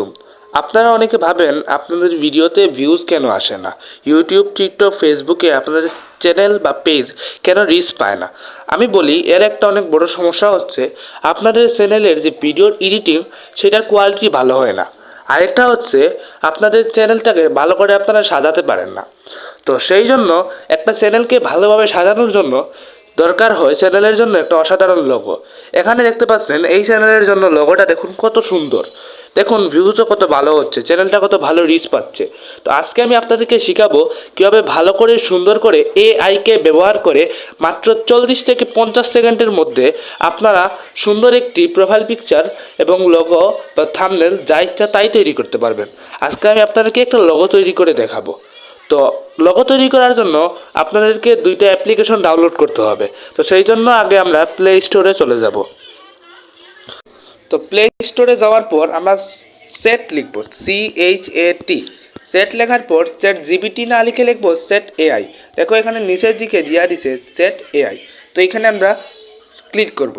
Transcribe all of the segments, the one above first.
আলাইকুম। আপনারা অনেকে ভাবেন আপনাদের ভিডিওতে ভিউজ কেন আসে না, ইউটিউব, টিকটক, ফেসবুকে আপনাদের চ্যানেল বা পেজ কেন রিচ পায় না। আমি বলি এর একটা অনেক বড় সমস্যা হচ্ছে আপনাদের চ্যানেলের যে ভিডিওর এডিটিং সেটার কোয়ালিটি ভালো হয় না। আরেকটা হচ্ছে আপনাদের চ্যানেলটাকে ভালো করে আপনারা সাজাতে পারেন না। তো সেই জন্য একটা চ্যানেলকে ভালোভাবে সাজানোর জন্য দরকার হয় চ্যানেলের জন্য একটা অসাধারণ লোগো। এখানে দেখতে পাচ্ছেন এই চ্যানেলের জন্য লোগোটা দেখুন কত সুন্দর। দেখুন ভিউজও কত ভালো হচ্ছে, চ্যানেলটা কত ভালো রিচ পাচ্ছে। তো আজকে আমি আপনাদেরকে শেখাবো কীভাবে ভালো করে সুন্দর করে এআইকে ব্যবহার করে মাত্র 40 থেকে 50 সেকেন্ডের মধ্যে আপনারা সুন্দর একটি প্রোফাইল পিকচার এবং লোগো বা থাম্বনেল যা ইচ্ছা তাই তৈরি করতে পারবেন। আজকে আমি আপনাদেরকে একটা লোগো তৈরি করে দেখাবো। তো লোগো তৈরি করার জন্য আপনাদেরকে দুইটা অ্যাপ্লিকেশন ডাউনলোড করতে হবে। তো সেই জন্য আগে আমরা প্লে স্টোরে চলে যাব। তো প্লে স্টোরে যাওয়ার পর আমরা সেট লিখব, CHAT। সেট লেখার পর চ্যাট জিপিটি না লিখে লিখব সেট এআই। দেখো এখানে নিচের দিকে দিয়া দিছে সেট এআই। তো এইখানে আমরা ক্লিক করব।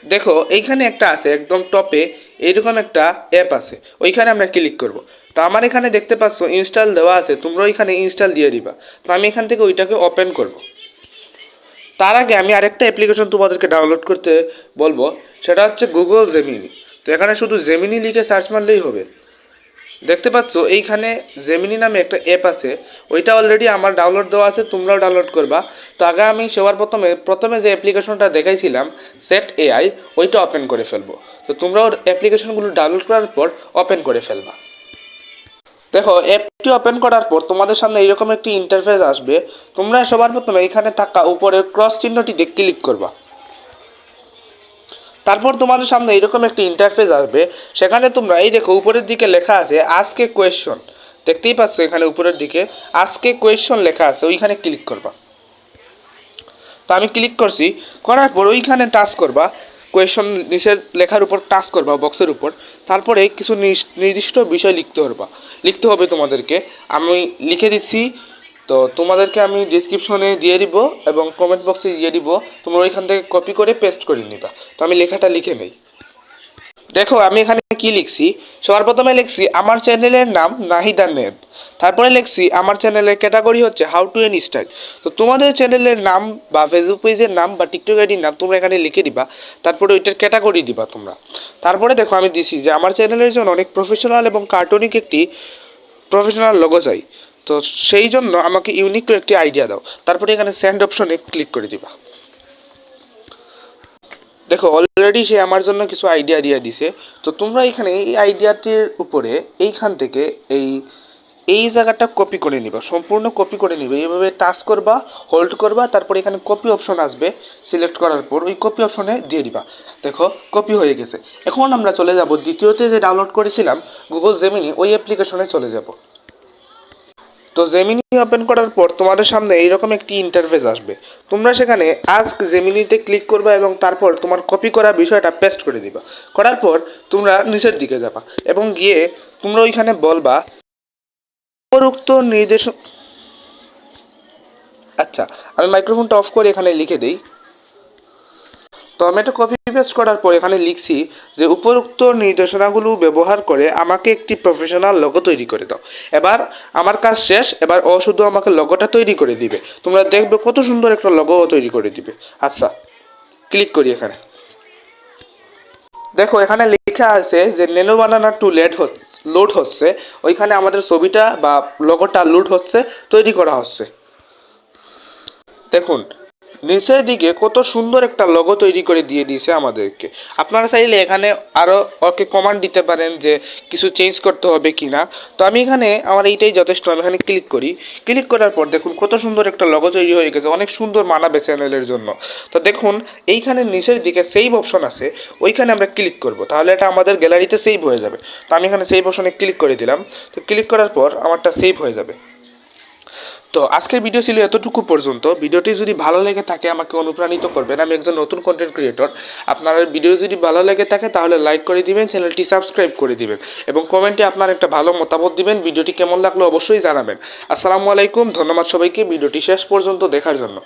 দেখো এইখানে একটা আছে একদম টপে, এইরকম একটা অ্যাপ আছে, ওইখানে আমরা ক্লিক করব। তো আমার এখানে দেখতে পাচ্ছ ইনস্টল দেওয়া আছে, তোমরা ওইখানে ইনস্টল দিয়ে দিবা। তো আমি এখান থেকে ওইটাকে ওপেন করব। তার আগে আমি আরেকটা অ্যাপ্লিকেশন তোমাদেরকে ডাউনলোড করতে বলবো, সেটা হচ্ছে গুগল জেমিনি। তো এখানে শুধু জেমিনি লিখে সার্চ মারলেই হবে। দেখতে পাচ্ছ এইখানে জেমিনি নামে একটা অ্যাপ আছে, ওইটা অলরেডি আমার ডাউনলোড দেওয়া আছে, তোমরাও ডাউনলোড করবা। তো আগে আমি সবার প্রথমে যে অ্যাপ্লিকেশনটা দেখাইছিলাম সেট এআই, ওইটা ওপেন করে ফেলবো। তো তোমরাও অ্যাপ্লিকেশনগুলো ডাউনলোড করার পর ওপেন করে ফেলবা। দেখো অ্যাপটি ওপেন করার পর তোমাদের সামনে এইরকম একটি ইন্টারফেস আসবে। তোমরা সবার প্রথমে এখানে থাকা উপরের ক্রস চিহ্নটিতে ক্লিক করবা। তারপর তোমাদের সামনে এরকম একটি ইন্টারফেস আসবে, সেখানে তোমরা এই দেখো উপরের দিকে লেখা আছে আজকে কোয়েশ্চন। দেখতেই পাচ্ছ এখানে উপরের দিকে আজকে কোয়েশ্চন লেখা আছে, ওইখানে ক্লিক করবা। তো আমি ক্লিক করছি, করার পর ওইখানে টাচ করবা, কোয়েশ্চন নিচের লেখার উপর টাচ করবা বক্সের উপর। তারপরে কিছু নির্দিষ্ট বিষয় লিখতে হবে তোমাদেরকে। আমি লিখে দিচ্ছি, তো তোমাদেরকে আমি ডিসক্রিপশনে দিয়ে দিব এবং কমেন্ট বক্সে দিয়ে দিব, তোমরা ওইখান থেকে কপি করে পেস্ট করে নিবা। তো আমি লেখাটা লিখে নেই। দেখো আমি এখানে কি লিখছি, সবার প্রথমে লিখছি আমার চ্যানেলের নাম নাহিদা নেব। তারপরে লিখছি আমার চ্যানেলের ক্যাটাগরি হচ্ছে হাউ টু এন স্টাইল। তো তোমাদের চ্যানেলের নাম বা ফেসবুক পেজের নাম বা টিকটক আইডির নাম তোমরা এখানে লিখে দিবা। তারপরে ওইটার ক্যাটাগরি দিবা তোমরা। তারপরে দেখো আমি দিছি যে আমার চ্যানেলের জন্য অনেক প্রফেশনাল এবং কার্টুনিক একটি প্রফেশনাল লোগো চাই। তো সেই জন্য আমাকে ইউনিক একটি আইডিয়া দাও। তারপরে এখানে সেন্ড অপশনে ক্লিক করে দিবা। দেখো অলরেডি সে আমার জন্য কিছু আইডিয়া দিয়ে দিছে। তো তোমরা এখানে এই আইডিয়াটির উপরে এইখান থেকে এই জায়গাটা কপি করে নিবা, সম্পূর্ণ কপি করে নিবে। এইভাবে টাচ করবা, হোল্ড করবা, তারপর এখানে কপি অপশন আসবে, সিলেক্ট করার পর ওই কপি অপশনে দিয়ে দিবা। দেখো কপি হয়ে গেছে। এখন আমরা চলে যাব দ্বিতীয়তে যে ডাউনলোড করেছিলাম গুগল জেমিনি, ওই অ্যাপ্লিকেশনে চলে যাব। তো জেমিনি ওপেন করার পর তোমাদের সামনে এইরকম একটি ইন্টারফেস আসবে। তোমরা সেখানে আস্ক জেমিনিতে ক্লিক করবা এবং তারপর তোমার কপি করা বিষয়টা পেস্ট করে দিবা। করার পর তোমরা নিচের দিকে যাবা এবং গিয়ে তোমরা ওইখানে বলবা উপরোক্ত নির্দেশ। আচ্ছা, আমি মাইক্রোফোনটা অফ করে এখানে লিখে দিই। তো আমি এটা কপি পেস্ট করার পর এখানে লিখছি যে উপরোক্ত নির্দেশনাগুলো ব্যবহার করে আমাকে একটি প্রফেশনাল লোগো তৈরি করে দাও। এবার আমার কাজ শেষ, এবার ও শুধু আমাকে লোগোটা তৈরি করে দিবে। তোমরা দেখবে কত সুন্দর একটা লোগো তৈরি করে দিবে। আচ্ছা, ক্লিক করি এখানে। দেখো এখানে লেখা আছে যে নেনো বানানা টু লোড হচ্ছে, ওইখানে আমাদের ছবিটা বা লোগোটা লোড হচ্ছে, তৈরি করা হচ্ছে। দেখুন নিচের দিকে কত সুন্দর একটা লোগো তৈরি করে দিয়ে দিয়েছে আমাদেরকে। আপনারা চাইলে এখানে আরও ওকে কমান্ড দিতে পারেন যে কিছু চেঞ্জ করতে হবে কি না। তো আমি এখানে আমার এইটাই যথেষ্ট। আমি এখানে ক্লিক করি, ক্লিক করার পর দেখুন কত সুন্দর একটা লোগো তৈরি হয়ে গেছে, অনেক সুন্দর মানাবে চ্যানেলের জন্য। তো দেখুন এইখানে নিচের দিকে সেভ অপশন আছে, ওইখানে আমরা ক্লিক করব, তাহলে এটা আমাদের গ্যালারিতে সেভ হয়ে যাবে। তো আমি এখানে সেভ অপশনে ক্লিক করে দিলাম। তো ক্লিক করার পর আমারটা সেভ হয়ে যাবে। তো আজকের ভিডিও ছিল এতটুকু পর্যন্ত। ভিডিওটি যদি ভালো লেগে থাকে আমাকে অনুপ্রাণিত করবেন, আমি একজন নতুন কন্টেন্ট ক্রিয়েটর। আপনার ভিডিও যদি ভালো লেগে থাকে তাহলে লাইক করে দিবেন, চ্যানেলটি সাবস্ক্রাইব করে দিবেন এবং কমেন্টে আপনার একটা ভালো মতামত দিবেন। ভিডিওটি কেমন লাগলো অবশ্যই জানাবেন। আসসালামু আলাইকুম, ধন্যবাদ সবাইকে ভিডিওটি শেষ পর্যন্ত দেখার জন্য।